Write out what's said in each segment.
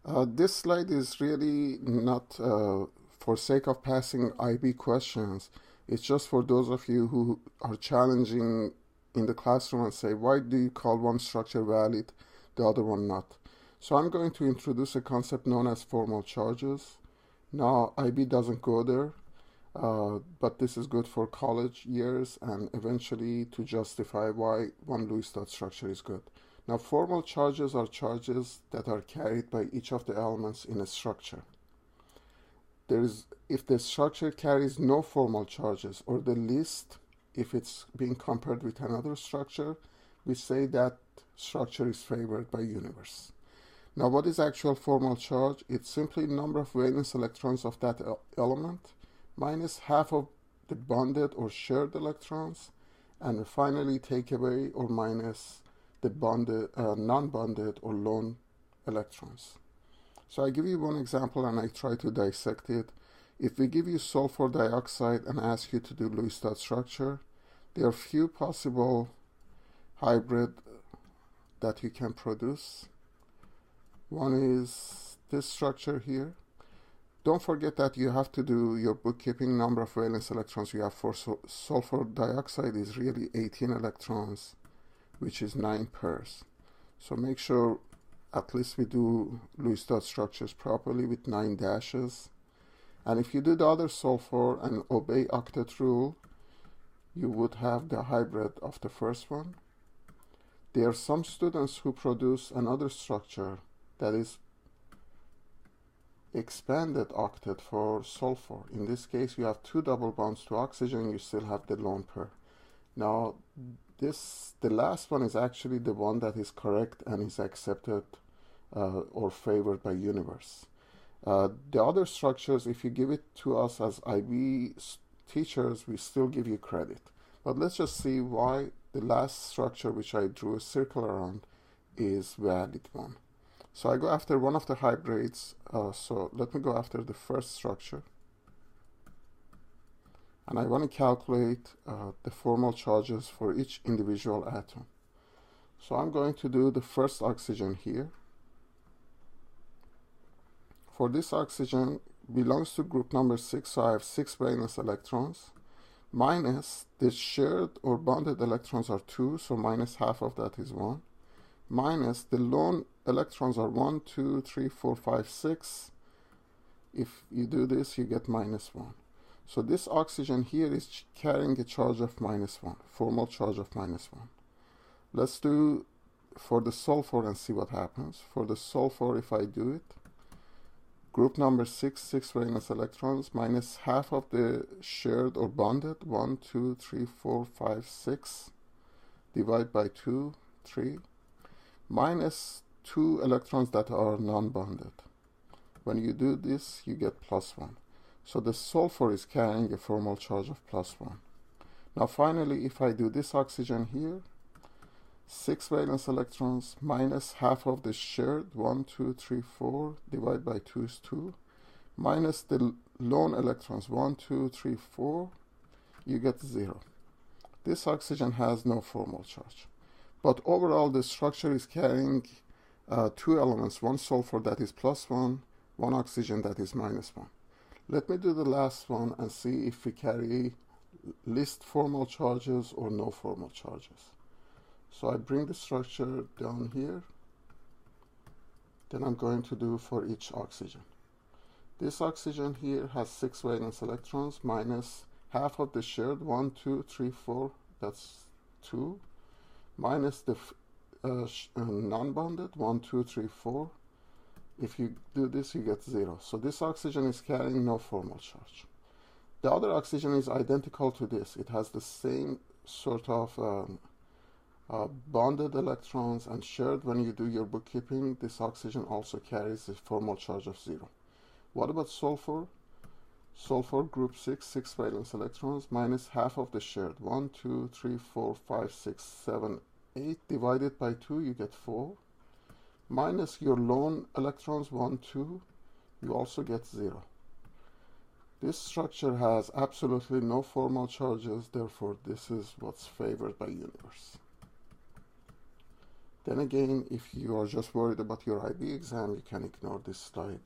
This slide is really not for sake of passing IB questions. It's just for those of you who are challenging in the classroom and say, why do you call one structure valid, the other one not? So I'm going to introduce a concept known as formal charges. Now, IB doesn't go there, but this is good for college years and eventually to justify why one Lewis dot structure is good. Now, formal charges are charges that are carried by each of the elements in a structure. If the structure carries no formal charges, or the least, if it's being compared with another structure, we say that structure is favored by universe. Now, what is actual formal charge? It's simply number of valence electrons of that element minus half of the bonded or shared electrons, and finally take away or minus the bonded, non-bonded or lone electrons. So I give you one example and I try to dissect it. If we give you sulfur dioxide and ask you to do Lewis dot structure, there are few possible hybrid that you can produce. One is this structure here. Don't forget that you have to do your bookkeeping. Number of valence electrons you have for sulfur dioxide is really 18 electrons, which is 9 pairs. So make sure at least we do Lewis dot structures properly with 9 dashes. And if you do the other sulfur and obey octet rule, you would have the hybrid of the first one. There are some students who produce another structure that is expanded octet for sulfur. In this case, you have 2 double bonds to oxygen, you still have the lone pair. Now, the last one is actually the one that is correct and is accepted or favored by universe. The other structures, if you give it to us as IB teachers, we still give you credit. But let's just see why the last structure, which I drew a circle around, is valid one. So I go after one of the hybrids. So let me go after the first structure. And I want to calculate the formal charges for each individual atom. So I'm going to do the first oxygen here. For this oxygen belongs to group number 6, so I have 6 valence electrons, minus the shared or bonded electrons are 2, so minus half of that is 1, minus the lone electrons are 1, 2, 3, 4, 5, 6. If you do this, you get minus 1. So this oxygen here is carrying a charge of minus 1, formal charge of minus 1. Let's do for the sulfur and see what happens. For the sulfur, if I do it, group number 6, 6 valence electrons, minus half of the shared or bonded, 1, 2, 3, 4, 5, 6, divide by 2, 3, minus 2 electrons that are non-bonded. When you do this, you get plus 1. So the sulfur is carrying a formal charge of plus 1. Now finally, if I do this oxygen here, 6 valence electrons minus half of the shared, 1, 2, 3, 4, divided by 2 is 2, minus the lone electrons, 1, 2, 3, 4, you get 0. This oxygen has no formal charge. But overall, the structure is carrying 2 elements, one sulfur that is plus 1, one oxygen that is minus 1. Let me do the last one and see if we carry least formal charges or no formal charges. So I bring the structure down here. Then I'm going to do for each oxygen. This oxygen here has 6 valence electrons minus half of the shared, 1, 2, 3, 4, that's 2, minus the non-bonded, 1, 2, 3, 4. If you do this, you get 0. So this oxygen is carrying no formal charge. The other oxygen is identical to this. It has the same sort of bonded electrons and shared. When you do your bookkeeping, this oxygen also carries a formal charge of 0. What about sulfur? Sulfur group 6, 6 valence electrons minus half of the shared, 1, 2, 3, 4, 5, 6, 7, 8 divided by 2, you get 4, minus your lone electrons, 1, 2, you also get 0. This structure has absolutely no formal charges, therefore this is what's favored by universe. Then again, if you are just worried about your IB exam, you can ignore this slide.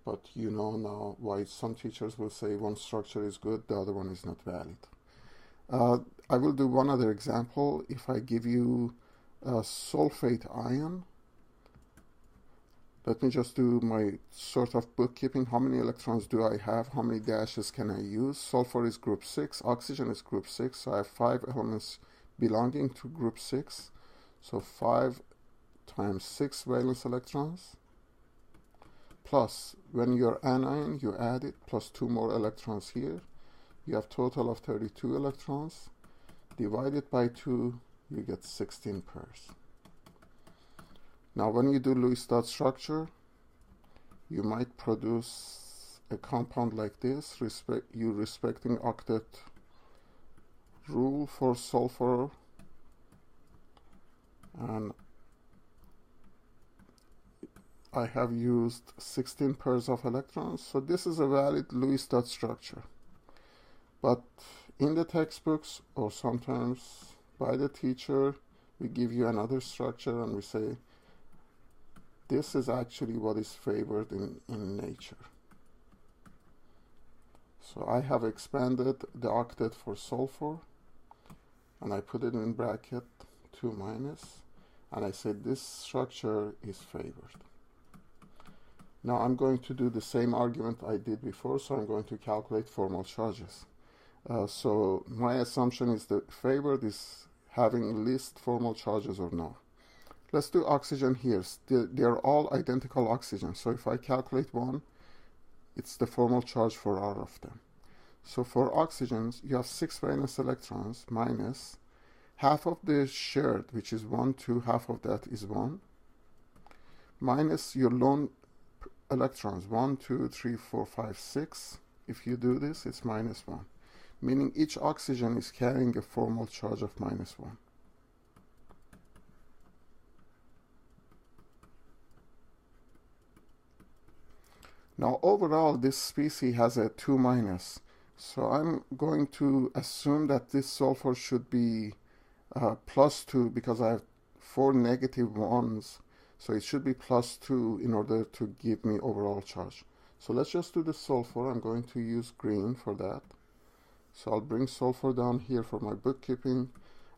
But you know now why some teachers will say one structure is good, the other one is not valid. I will do one other example. If I give you a sulfate ion, let me just do my sort of bookkeeping. How many electrons do I have? How many dashes can I use? Sulfur is group 6, oxygen is group 6, so I have 5 elements belonging to group 6. So 5 times 6 valence electrons, plus when you're anion, you add it, plus 2 more electrons here. You have total of 32 electrons. Divided by 2, you get 16 pairs. Now when you do Lewis dot structure, you might produce a compound like this, respecting octet rule for sulfur, and I have used 16 pairs of electrons, so this is a valid Lewis dot structure. But in the textbooks, or sometimes by the teacher, we give you another structure and we say, this is actually what is favored in nature. So I have expanded the octet for sulfur, and I put it in bracket 2 minus, and I said this structure is favored. Now I'm going to do the same argument I did before, so I'm going to calculate formal charges. So my assumption is that favored is having least formal charges or no. Let's do oxygen here. They're all identical oxygens. So if I calculate one, it's the formal charge for all of them. So for oxygens, you have 6 valence electrons minus half of the shared, which is 1, 2, half of that is 1, minus your lone electrons, 1, 2, 3, 4, 5, 6. If you do this, it's minus 1, meaning each oxygen is carrying a formal charge of minus 1. Now overall, this species has a 2 minus, so I'm going to assume that this sulfur should be plus 2, because I have 4 negative 1s, so it should be plus 2 in order to give me overall charge. So let's just do the sulfur. I'm going to use green for that. So I'll bring sulfur down here for my bookkeeping.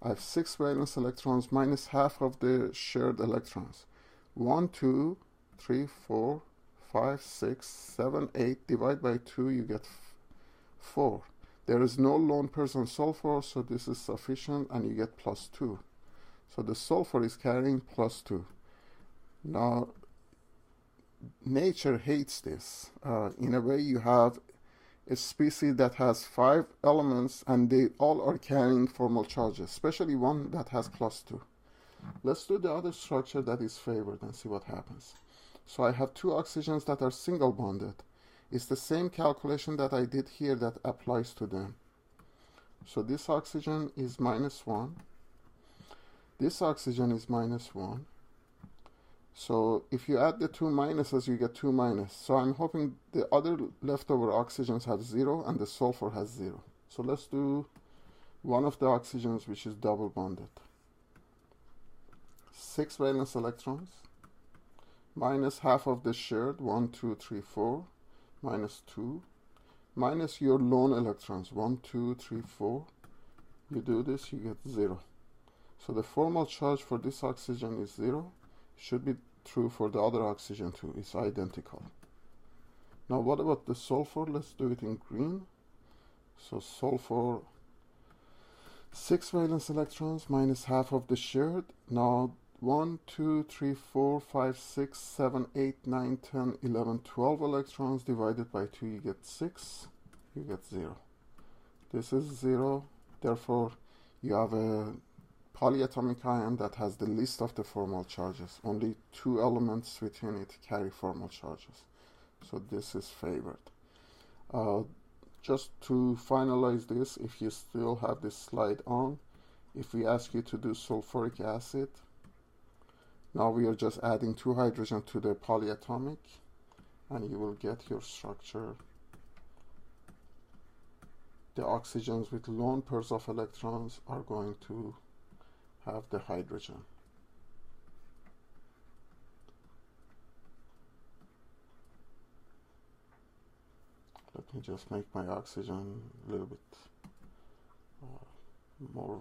I have 6 valence electrons minus half of the shared electrons. 1, 2, 3, 4, 5, 6, 7, 8. Divide by 2, you get 4. There is no lone pairs on sulfur, so this is sufficient, and you get plus 2. So the sulfur is carrying plus 2. Now, nature hates this. In a way, you have a species that has 5 elements, and they all are carrying formal charges, especially one that has plus 2. Let's do the other structure that is favored and see what happens. So I have 2 oxygens that are single bonded. It's the same calculation that I did here that applies to them. So this oxygen is minus 1. This oxygen is minus 1. So if you add the 2 minuses, you get 2 minus. So I'm hoping the other leftover oxygens have 0 and the sulfur has 0. So let's do one of the oxygens which is double bonded. 6 valence electrons minus half of the shared, 1, 2, 3, 4, minus 2, minus your lone electrons, 1, 2, 3, 4. You do this, you get 0. So the formal charge for this oxygen is 0. Should be true for the other oxygen too. It's identical. Now what about the sulfur? Let's do it in green. So sulfur, 6 valence electrons minus half of the shared. Now 1, 2, 3, 4, 5, 6, 7, 8, 9, 10, 11, 12 electrons divided by 2, you get 6, you get 0. This is 0, therefore you have a polyatomic ion that has the least of the formal charges. Only 2 elements within it carry formal charges. So this is favored. Just to finalize this, if you still have this slide on, if we ask you to do sulfuric acid, now we are just adding 2 hydrogen to the polyatomic, and you will get your structure. The oxygens with lone pairs of electrons are going to have the hydrogen. Let me just make my oxygen a little bit more